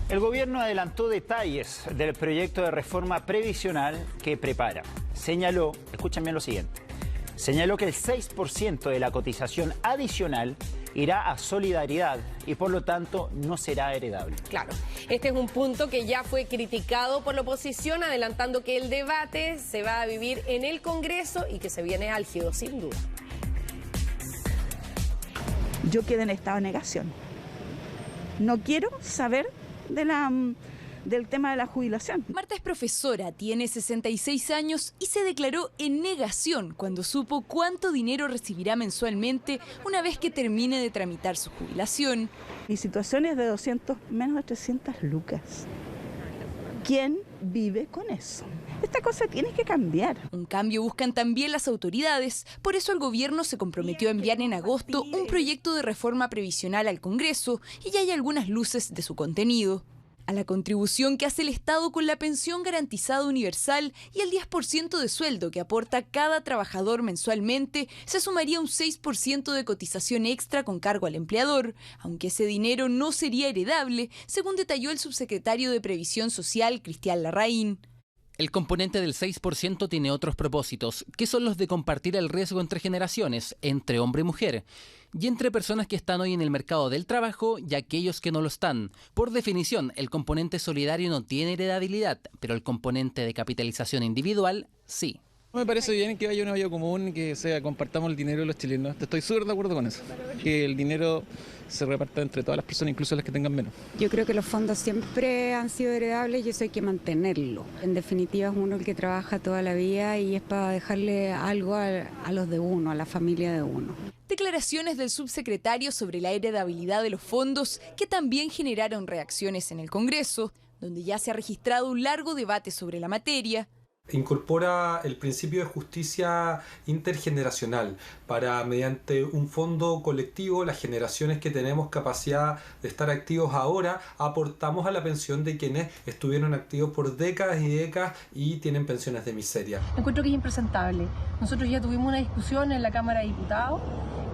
El gobierno adelantó detalles del proyecto de reforma previsional que prepara. Señaló, escuchen bien lo siguiente, señaló que el 6% de la cotización adicional irá a solidaridad y por lo tanto no será heredable. Claro, este es un punto que ya fue criticado por la oposición, adelantando que el debate se va a vivir en el Congreso y que se viene álgido, sin duda. Yo quedé en estado de negación. No quiero saber del tema de la jubilación. Marta es profesora, tiene 66 años y se declaró en negación cuando supo cuánto dinero recibirá mensualmente una vez que termine de tramitar su jubilación. Mi situación es de menos de 300 lucas. ¿Quién vive con eso? Esta cosa tiene que cambiar. Un cambio buscan también las autoridades, por eso el gobierno se comprometió a enviar en agosto un proyecto de reforma previsional al Congreso y ya hay algunas luces de su contenido. A la contribución que hace el Estado con la pensión garantizada universal y el 10% de sueldo que aporta cada trabajador mensualmente, se sumaría un 6% de cotización extra con cargo al empleador, aunque ese dinero no sería heredable, según detalló el subsecretario de Previsión Social, Cristian Larraín. El componente del 6% tiene otros propósitos, que son los de compartir el riesgo entre generaciones, entre hombre y mujer, y entre personas que están hoy en el mercado del trabajo y aquellos que no lo están. Por definición, el componente solidario no tiene heredabilidad, pero el componente de capitalización individual, sí. Me parece bien que haya una vía común, que compartamos el dinero de los chilenos. Estoy súper de acuerdo con eso. Que el dinero se reparta entre todas las personas, incluso las que tengan menos. Yo creo que los fondos siempre han sido heredables y eso hay que mantenerlo. En definitiva es uno el que trabaja toda la vida y es para dejarle algo a los de uno, a la familia de uno. Declaraciones del subsecretario sobre la heredabilidad de los fondos que también generaron reacciones en el Congreso, donde ya se ha registrado un largo debate sobre la materia. Incorpora el principio de justicia intergeneracional para, mediante un fondo colectivo, las generaciones que tenemos capacidad de estar activos ahora, aportamos a la pensión de quienes estuvieron activos por décadas y décadas y tienen pensiones de miseria. Encuentro que es impresentable. Nosotros ya tuvimos una discusión en la Cámara de Diputados,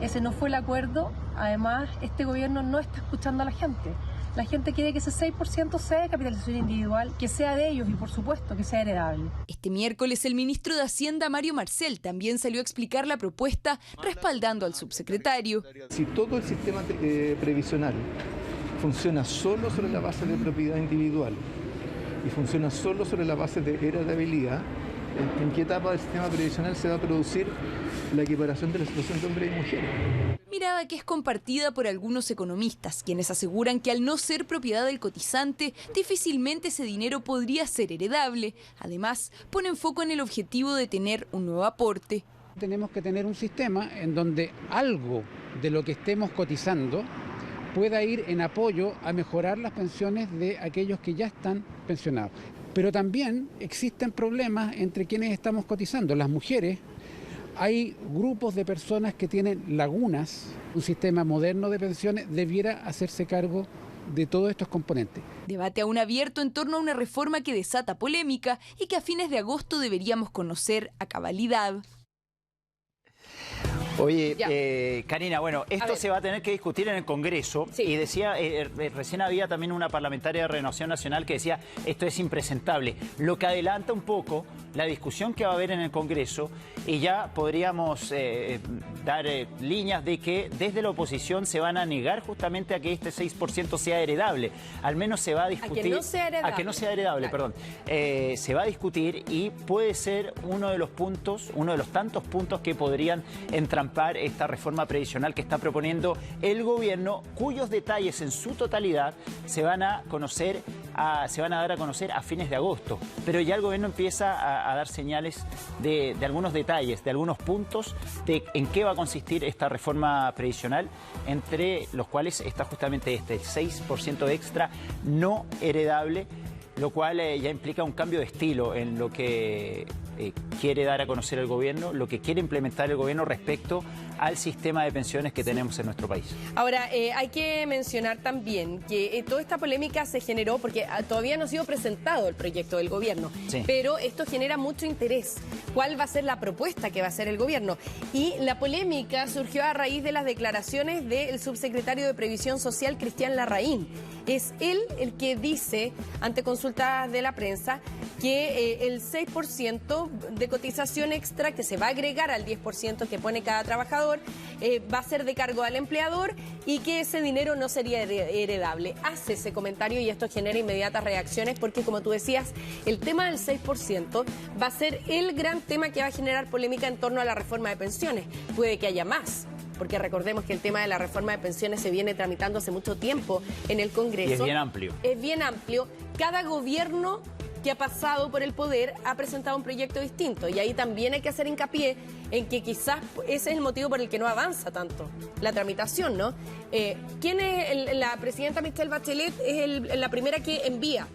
ese no fue el acuerdo, además este gobierno no está escuchando a la gente. La gente quiere que ese 6% sea de capitalización individual, que sea de ellos y por supuesto que sea heredable. Este miércoles el ministro de Hacienda, Mario Marcel, también salió a explicar la propuesta respaldando al subsecretario. Si todo el sistema previsional funciona solo sobre la base de propiedad individual y funciona solo sobre la base de heredabilidad, ¿en qué etapa del sistema previsional se va a producir la equiparación de la situación de hombres y mujeres? Mirada que es compartida por algunos economistas, quienes aseguran que al no ser propiedad del cotizante, difícilmente ese dinero podría ser heredable. Además, ponen foco en el objetivo de tener un nuevo aporte. Tenemos que tener un sistema en donde algo de lo que estemos cotizando pueda ir en apoyo a mejorar las pensiones de aquellos que ya están pensionados. Pero también existen problemas entre quienes estamos cotizando. Las mujeres, hay grupos de personas que tienen lagunas. Un sistema moderno de pensiones debiera hacerse cargo de todos estos componentes. Debate aún abierto en torno a una reforma que desata polémica y que a fines de agosto deberíamos conocer a cabalidad. Oye, Karina, bueno, esto se va a tener que discutir en el Congreso y decía, recién había también una parlamentaria de Renovación Nacional que decía, esto es impresentable, lo que adelanta un poco la discusión que va a haber en el Congreso y ya podríamos dar líneas de que desde la oposición se van a negar justamente a que este 6% sea heredable, al menos se va a discutir... A que no sea heredable. A que no sea heredable, claro. Perdón. Se va a discutir y puede ser uno de los puntos, uno de los tantos puntos que podrían entrampar esta reforma previsional que está proponiendo el gobierno, cuyos detalles en su totalidad se van a dar a conocer a fines de agosto. Pero ya el gobierno empieza a dar señales de algunos detalles, de algunos puntos de en qué va a consistir esta reforma previsional, entre los cuales está justamente el 6% extra no heredable, lo cual ya implica un cambio de estilo en lo que quiere dar a conocer el gobierno, lo que quiere implementar el gobierno respecto al sistema de pensiones que tenemos en nuestro país. Ahora, hay que mencionar también que toda esta polémica se generó porque todavía no ha sido presentado el proyecto del gobierno, sí, pero esto genera mucho interés. ¿Cuál va a ser la propuesta que va a hacer el gobierno? Y la polémica surgió a raíz de las declaraciones del subsecretario de Previsión Social, Cristian Larraín. Es él el que dice, ante consultas de la prensa, que el 6% de cotización extra que se va a agregar al 10% que pone cada trabajador va a ser de cargo al empleador y que ese dinero no sería heredable. Hace ese comentario y esto genera inmediatas reacciones porque, como tú decías, el tema del 6% va a ser el gran tema que va a generar polémica en torno a la reforma de pensiones. Puede que haya más, porque recordemos que el tema de la reforma de pensiones se viene tramitando hace mucho tiempo en el Congreso. Y es bien amplio. Es bien amplio. Cada gobierno que ha pasado por el poder ha presentado un proyecto distinto y ahí también hay que hacer hincapié en que quizás ese es el motivo por el que no avanza tanto la tramitación, ¿no? ¿Quién es la presidenta Michelle Bachelet? Es la primera que envía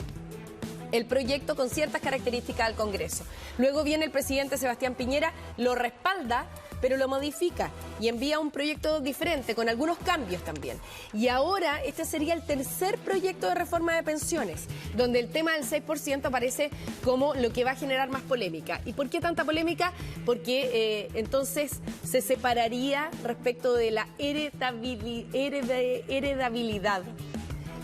el proyecto con ciertas características al Congreso. Luego viene el presidente Sebastián Piñera, lo respalda, pero lo modifica y envía un proyecto diferente, con algunos cambios también. Y ahora este sería el tercer proyecto de reforma de pensiones, donde el tema del 6% aparece como lo que va a generar más polémica. ¿Y por qué tanta polémica? Porque entonces se separaría respecto de la heredabilidad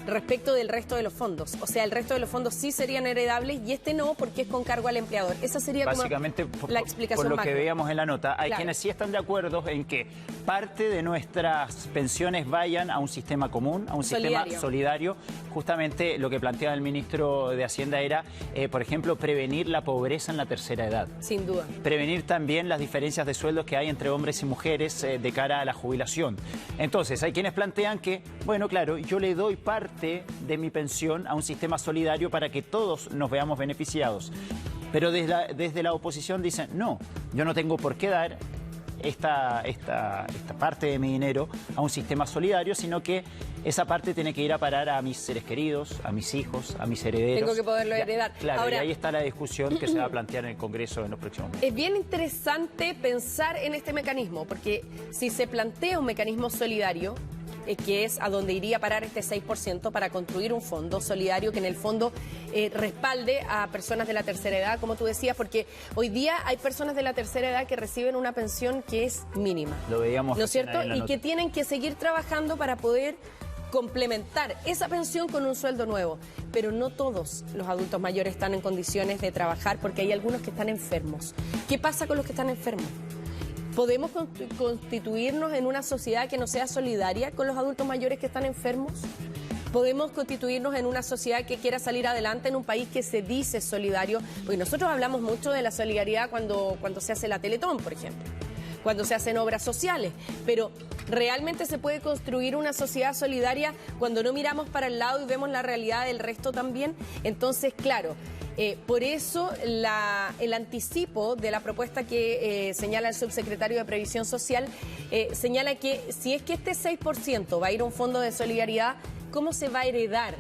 respecto del resto de los fondos. O sea, el resto de los fondos sí serían heredables y este no, porque es con cargo al empleador. Esa sería básicamente como la explicación por lo macro que veíamos en la nota. Hay claro, quienes sí están de acuerdo en que parte de nuestras pensiones vayan a un sistema común, a un sistema solidario. Justamente lo que planteaba el ministro de Hacienda era, por ejemplo, prevenir la pobreza en la tercera edad. Sin duda. Prevenir también las diferencias de sueldos que hay entre hombres y mujeres de cara a la jubilación. Entonces, hay quienes plantean que, bueno, claro, yo le doy parte de mi pensión a un sistema solidario para que todos nos veamos beneficiados. Pero desde la oposición dicen, no, yo no tengo por qué dar esta parte de mi dinero a un sistema solidario, sino que esa parte tiene que ir a parar a mis seres queridos, a mis hijos, a mis herederos. Tengo que poderlo heredar. Claro, ahora, y ahí está la discusión que se va a plantear en el Congreso en los próximos meses. Es bien interesante pensar en este mecanismo, porque si se plantea un mecanismo solidario, que es a donde iría a parar este 6% para construir un fondo solidario que en el fondo respalde a personas de la tercera edad, como tú decías, porque hoy día hay personas de la tercera edad que reciben una pensión que es mínima. Lo veíamos, ¿no es cierto? Y que tienen que seguir trabajando para poder complementar esa pensión con un sueldo nuevo. Pero no todos los adultos mayores están en condiciones de trabajar porque hay algunos que están enfermos. ¿Qué pasa con los que están enfermos? ¿Podemos constituirnos en una sociedad que no sea solidaria con los adultos mayores que están enfermos? ¿Podemos constituirnos en una sociedad que quiera salir adelante en un país que se dice solidario? Porque nosotros hablamos mucho de la solidaridad cuando se hace la Teletón, por ejemplo, cuando se hacen obras sociales, pero ¿realmente se puede construir una sociedad solidaria cuando no miramos para el lado y vemos la realidad del resto también? Entonces, claro, por eso el anticipo de la propuesta que señala el subsecretario de Previsión Social señala que si es que este 6% va a ir a un fondo de solidaridad, ¿cómo se va a heredar?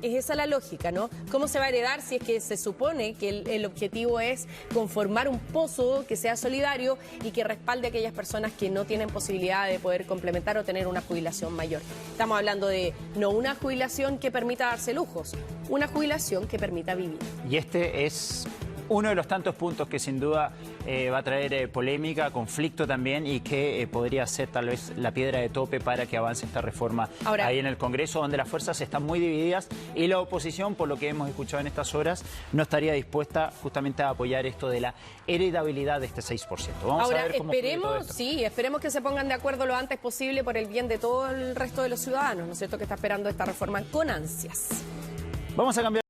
Es esa la lógica, ¿no? ¿Cómo se va a heredar si es que se supone que el objetivo es conformar un pozo que sea solidario y que respalde a aquellas personas que no tienen posibilidad de poder complementar o tener una jubilación mayor? Estamos hablando de no una jubilación que permita darse lujos, una jubilación que permita vivir. Y este es uno de los tantos puntos que sin duda va a traer polémica, conflicto también y que podría ser tal vez la piedra de tope para que avance esta reforma ahí en el Congreso, donde las fuerzas están muy divididas y la oposición, por lo que hemos escuchado en estas horas, no estaría dispuesta justamente a apoyar esto de la heredabilidad de este 6%. Vamos a ver cómo fluye todo esto. Sí, esperemos que se pongan de acuerdo lo antes posible por el bien de todo el resto de los ciudadanos, ¿no es cierto?, que está esperando esta reforma con ansias. Vamos a cambiar.